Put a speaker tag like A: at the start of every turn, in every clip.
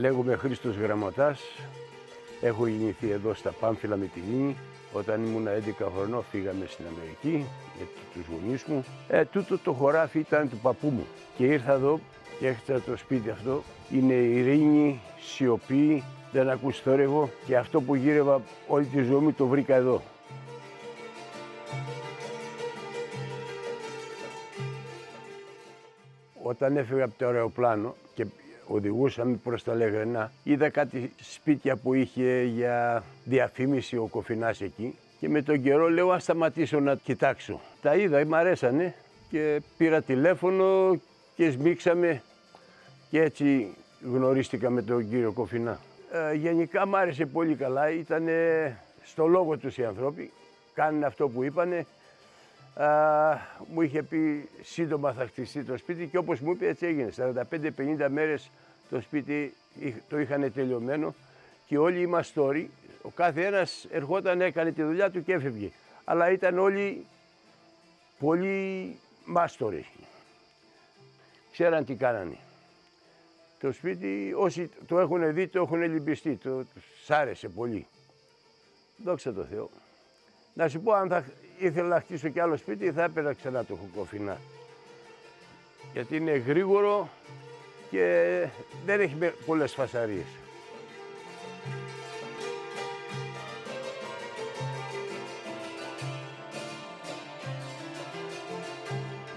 A: Λέγομαι Χρήστος Γραμματάς, έχω γεννηθεί εδώ στα Πάμφυλα Μυτιλήνη. Όταν ήμουν 11 χρονών φύγαμε στην Αμερική με τους γονείς μου. Τούτο το χωράφι ήταν του παππού μου και ήρθα εδώ και έχτισα το σπίτι αυτό. Είναι ειρήνη, σιωπή, δεν ακούς θόρυβο και αυτό που γύρευα όλη τη ζωή μου το βρήκα εδώ. Όταν έφυγα από το αεροπλάνο και οδηγούσαμε προς τα Λεγρενά, είδα κάτι σπίτια που είχε για διαφήμιση ο Κοφινάς εκεί και με τον καιρό λέω ας σταματήσω να κοιτάξω. Τα είδα, μ' αρέσανε και πήρα τηλέφωνο και σμίξαμε και έτσι γνωρίστηκα με τον κύριο Κοφινά. Γενικά μ' άρεσε πολύ καλά, ήταν στο λόγο τους οι άνθρωποι, κάνουν αυτό που είπανε. Μου είχε πει σύντομα θα χτιστεί το σπίτι και όπως μου είπε έτσι έγινε. 45-50 μέρες το σπίτι το είχαν τελειωμένο και όλοι οι μαστόροι, ο κάθε ένας ερχόταν, έκανε τη δουλειά του και έφευγε. Αλλά ήταν όλοι πολύ μάστοροι. Ξέραν τι κάνανε. Το σπίτι όσοι το έχουν δει το έχουν λυμπιστεί, τους άρεσε πολύ. Δόξα τω Θεώ. Να σου πω, αν θα ήθελα να χτίσω κι άλλο σπίτι, θα έπαιρνα ξανά το Κοφινά. Γιατί είναι γρήγορο και δεν έχει πολλές φασαρίες.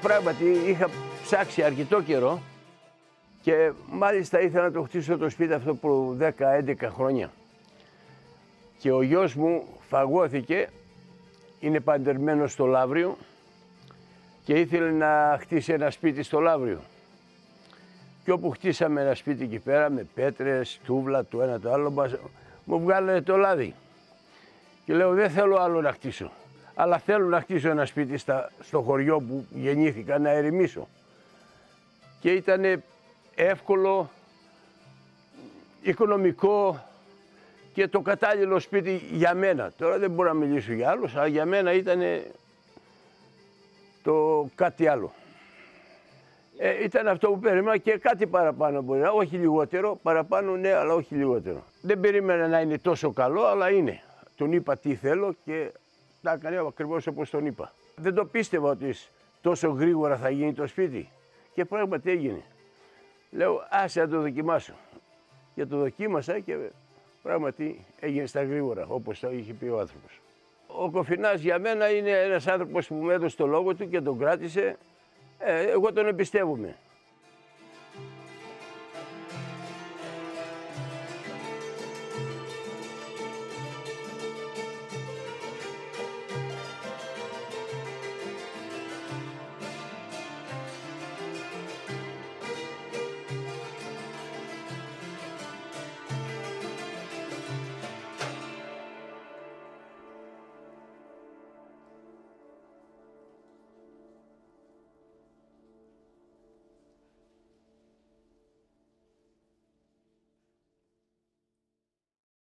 A: Πράγματι, είχα ψάξει αρκετό καιρό και μάλιστα ήθελα να το χτίσω το σπίτι αυτό προ 10-11 χρόνια. Και ο γιος μου φαγώθηκε. Είναι παντρεμένος στο Λαύριο και ήθελε να χτίσει ένα σπίτι στο Λαύριο. Και όπου χτίσαμε ένα σπίτι εκεί πέρα με πέτρες, τούβλα, το ένα το άλλο, μου βγάλανε το λάδι. Και λέω δεν θέλω άλλο να χτίσω, αλλά θέλω να χτίσω ένα σπίτι στο χωριό που γεννήθηκα, να ερεμήσω. Και ήταν εύκολο, οικονομικό, και το κατάλληλο σπίτι για μένα. Τώρα δεν μπορώ να μιλήσω για άλλους, αλλά για μένα ήταν το κάτι άλλο. Ήταν αυτό που περίμενα και κάτι παραπάνω μπορεί να, όχι λιγότερο, παραπάνω ναι, αλλά όχι λιγότερο. Δεν περίμενα να είναι τόσο καλό, αλλά είναι. Τον είπα τι θέλω και τα έκανε ακριβώς όπως τον είπα. Δεν το πίστευα ότι τόσο γρήγορα θα γίνει το σπίτι και πράγματι έγινε. Λέω άσε να το δοκιμάσω. Και το δοκίμασα και πράγματι έγινε στα γρήγορα, όπως το είχε πει ο άνθρωπος. Ο Κοφινάς για μένα είναι ένας άνθρωπος που μου έδωσε το λόγο του και τον κράτησε. Εγώ τον εμπιστεύομαι.